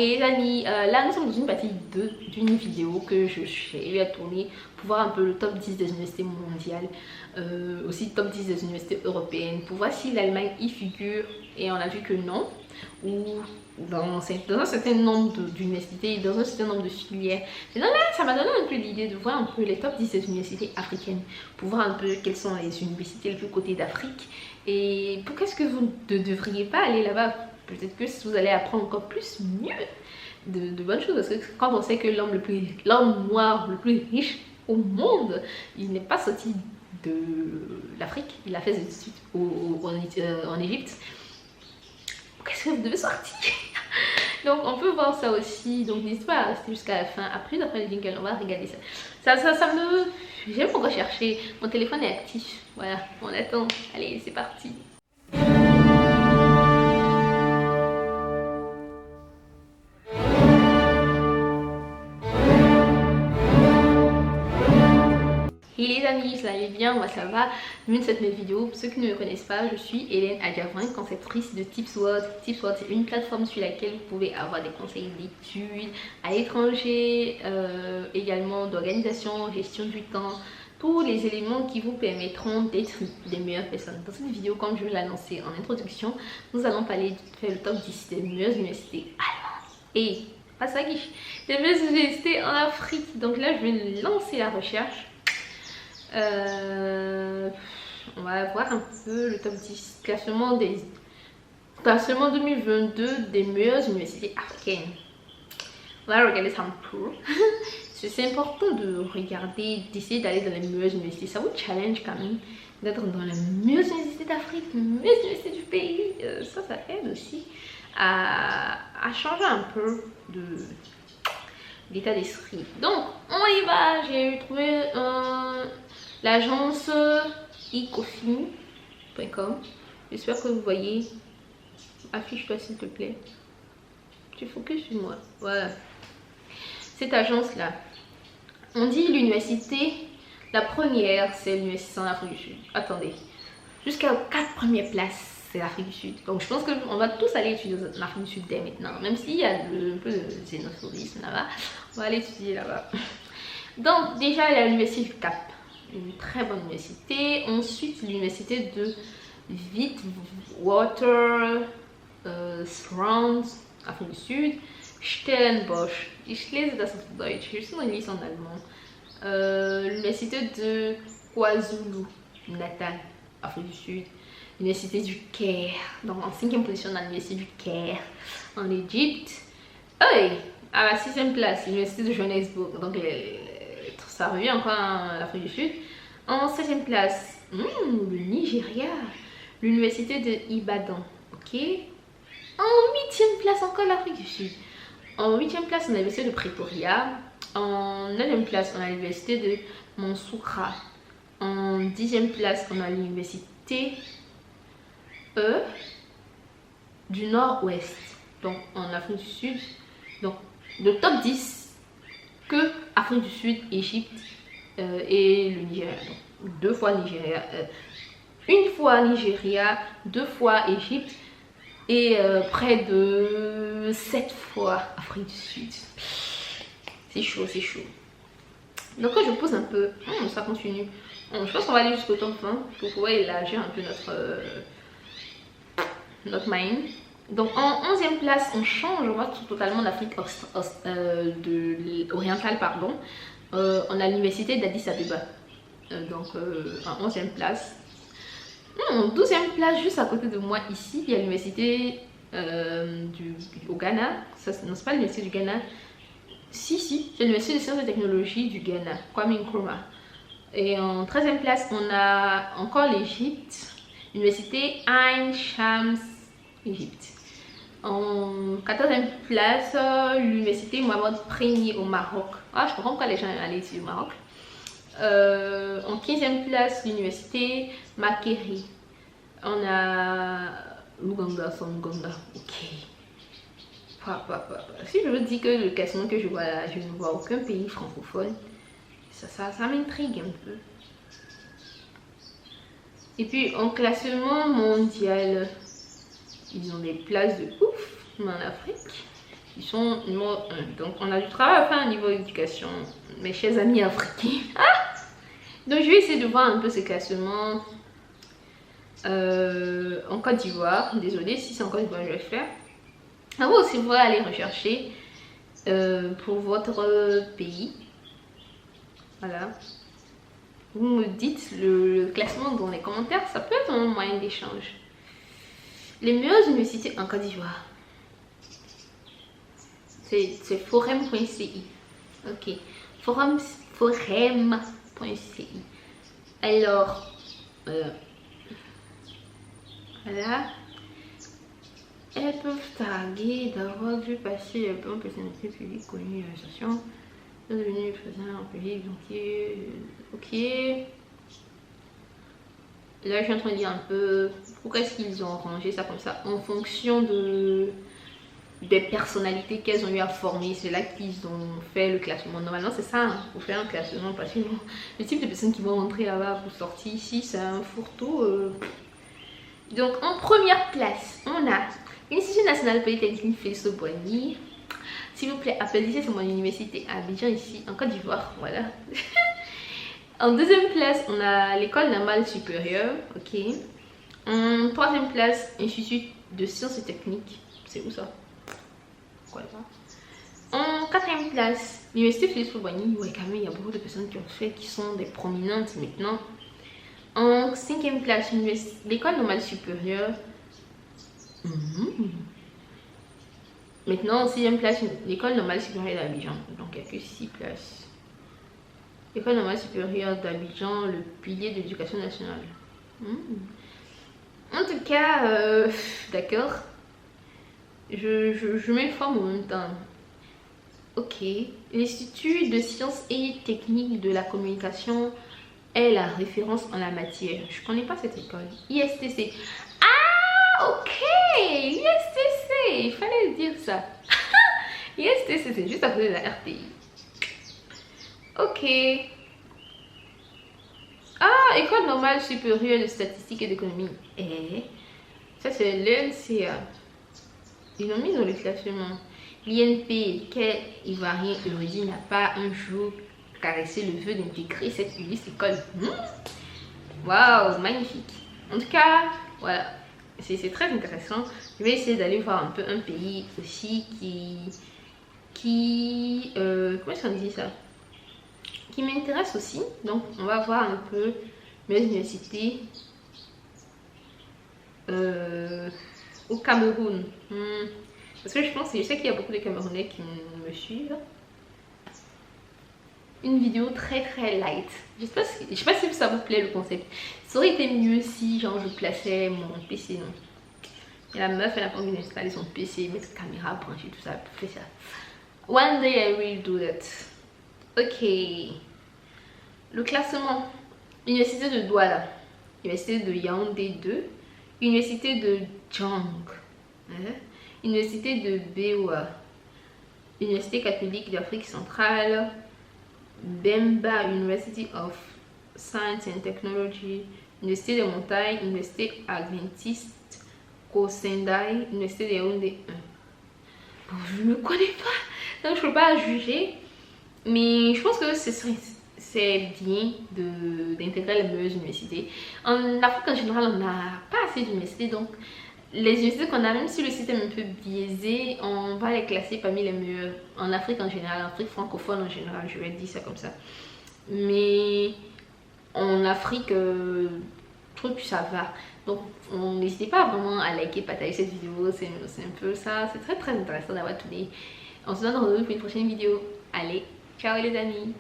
Et les amis, là nous sommes dans une partie 2 d'une vidéo que j'ai eu à tourner pour voir un peu le top 10 des universités mondiales, aussi le top 10 des universités européennes, pour voir si l'Allemagne y figure, et on a vu que non, ou dans un certain nombre d'universités, dans un certain nombre de filières. Et donc là, ça m'a donné un peu l'idée de voir un peu les top 10 des universités africaines, pour voir un peu quelles sont les universités les plus cotées d'Afrique, et pourquoi est-ce que vous ne devriez pas aller là-bas. Peut-être que vous allez apprendre encore plus, mieux de bonnes choses. Parce que quand on sait que l'homme noir le plus riche au monde, il n'est pas sorti de l'Afrique, il a fait ses études en Égypte. Qu'est-ce que vous devez sortir? Donc on peut voir ça aussi. Donc n'hésitez pas à rester jusqu'à la fin. Après le jingle, on va regarder ça. Ça me... J'aime pourquoi chercher. Mon téléphone est actif. Voilà, on attend. Allez, c'est parti. Et les amis, ça allait bien, moi ça va. Bienvenue sur cette nouvelle vidéo. Pour ceux qui ne me connaissent pas, je suis Hélène Adjavin, conceptrice de Tipsworld. Tipsworld, c'est une plateforme sur laquelle vous pouvez avoir des conseils d'études à l'étranger, également d'organisation, gestion du temps, tous les éléments qui vous permettront d'être des meilleures personnes. Dans cette vidéo, comme je l'ai annoncé en introduction, nous allons parler de faire le top 10 des meilleures universités allemandes. Et pas ça qui des meilleures universités en Afrique. Donc là, je vais lancer la recherche. On va voir un peu le top 10 classement 2022 des meilleures universités africaines. On va regarder ça un peu. C'est important de regarder, d'essayer d'aller dans les meilleures universités. Ça vous challenge quand même d'être dans les meilleures universités d'Afrique, les meilleures universités du pays. Ça aide aussi à changer un peu d'état d'esprit. Donc on y va. J'ai trouvé l'agence ecofin.com. J'espère que vous voyez. Affiche-toi s'il te plaît. Tu focus sur moi. Voilà. Cette agence là. On dit l'université. La première, c'est l'université en Afrique du Sud. Attendez. Jusqu'à 4 premières places, c'est l'Afrique du Sud. Donc je pense qu'on va tous aller étudier en Afrique du Sud dès maintenant. Même s'il y a un peu de xénophorisme là-bas. On va aller étudier là-bas. Donc déjà, il y a l'université du Cap. Une très bonne université. Ensuite, l'université de Witwatersrand, Afrique du Sud. Stellenbosch. Ich lese das auf Deutsch. Je suis en liste en allemand. L'université de KwaZulu, Natal, Afrique du Sud. L'université du Caire. Donc en 5e position dans l'université du Caire, en Égypte. Hey, à la 6e place, l'université de Johannesburg. Donc ça revient encore à l'Afrique du Sud. En 7e place, le Nigeria, l'université de Ibadan. Ok. En 8e place, encore l'Afrique du Sud. En 8e place, on a l'université de Pretoria. En 9e place, on a l'université de Mansoura. En 10e place, on a l'université du Nord-Ouest. Donc en Afrique du Sud. Donc le top 10 que Afrique du Sud, Égypte et le Nigeria. Donc 2 fois Nigeria, 1 fois Nigeria, 2 fois Égypte et près de 7 fois Afrique du Sud. C'est chaud, c'est chaud. Donc quand je pose un peu, ça continue. Je pense qu'on va aller jusqu'au top 20 pour pouvoir élargir un peu notre mind. Donc en 11e place, on change, on va totalement d'Afrique orientale, pardon. On a l'université d'Addis Abeba. Donc en 11e place. En 12e place, juste à côté de moi ici, il y a l'université au Ghana. Non, c'est pas l'université du Ghana. Si, c'est l'université de sciences et technologies du Ghana, Kwame Nkrumah. Et en 13e place, on a encore l'Égypte, l'université Ain Shams, Égypte. En 14e place, l'université Mohamed Ier au Maroc. Ah, je comprends pourquoi les gens allaient ici au Maroc. En 15e place, l'université Makerere. On a l'Ouganda, ok. Si je vous dis que le classement que je vois là, je ne vois aucun pays francophone, ça m'intrigue un peu. Et puis en classement mondial, ils ont des places de ouf en Afrique. Ils sont numéro 1. Donc on a du travail à faire au niveau éducation, mes chers amis africains. Donc je vais essayer de voir un peu ce classement en Côte d'Ivoire. Désolée si c'est en Côte d'Ivoire je vais le faire. Ah, vous aussi vous pouvez aller rechercher pour votre pays. Voilà. Vous me dites le classement dans les commentaires, ça peut être un moyen d'échange. Les meilleures universités en Côte d'Ivoire. C'est forum.ci. Ok. Forum.ci. Alors, voilà. Elles peuvent taguer d'avoir vu passer un peu en personnalité publique connue l'association. Devenu présent en pays, ok. Là, je suis en train de dire un peu pourquoi est-ce qu'ils ont rangé ça comme ça en fonction des personnalités qu'elles ont eu à former. C'est là qu'ils ont fait le classement. Normalement, c'est ça, hein, pour faire un classement parce que le type de personnes qui vont rentrer là-bas pour sortir ici, c'est un fourre-tout. Donc, en première place, on a l'Institut national polytechnique Félix Houphouët-Boigny. S'il vous plaît, applaudissez, c'est mon université à Abidjan, ici, en Côte d'Ivoire, voilà. En deuxième place, on a l'école normale supérieure, ok. En troisième place, Institut de sciences et techniques, c'est où ça? Quoi ça? En quatrième place, l'université Félix Houphouët-Boigny, ouais, quand même, il y a beaucoup de personnes qui ont fait, qui sont des prominentes maintenant. En cinquième place, l'école normale supérieure. Maintenant, en sixième place, l'école normale supérieure d'Abidjan. Donc, il n'y a que 6 places. L'école normale supérieure d'Abidjan, le pilier de l'éducation nationale. En tout cas, d'accord. Je m'informe en même temps. Ok. L'Institut de sciences et techniques de la communication est la référence en la matière. Je ne connais pas cette école. ISTC. Ok, ISTC, il fallait dire ça. ISTC, c'est juste après la RTI. Ok. Ah, École normale supérieure de statistique et d'économie. Ça c'est l'ENCA. Ils l'ont mis dans le classement. L'INP, quel Ivoirien érudit n'a pas un jour caressé le vœu d'intégrer cette illustre école. Waouh, magnifique. En tout cas, voilà. C'est très intéressant. Je vais essayer d'aller voir un peu un pays aussi comment est-ce qu'on dit ça, qui m'intéresse aussi. Donc on va voir un peu mes universités au Cameroun. Parce que je sais qu'il y a beaucoup de Camerounais qui me suivent. Une vidéo très light. Je sais pas si ça vous plaît le concept. Ça aurait été mieux si genre je plaçais mon PC, non. Et la meuf elle a pas envie d'installer son PC, mettre caméra, brancher tout ça pour faire ça. One day I will do that. Ok. Le classement. Université de Douala. Université de Yaoundé 2. Université de Djang. Université de Beoua. Université catholique d'Afrique centrale. Bemba University of Science and Technology, Université des montagnes, Université adventiste Kosendai, Université de Yaoundé 1. Bon, je ne connais pas, donc je ne peux pas juger, mais je pense que c'est bien d'intégrer les meilleures universités. En Afrique en général, on n'a pas assez d'universités, donc les universités qu'on a, même si le système est un peu biaisé, on va les classer parmi les meilleurs en Afrique en général, en Afrique francophone en général, je vais dire ça comme ça. Mais en Afrique, je trouve que ça va. Donc n'hésitez pas vraiment à liker, partager cette vidéo, c'est un peu ça, c'est très intéressant d'avoir tout dit. On se donne rendez-vous pour une prochaine vidéo. Allez, ciao les amis!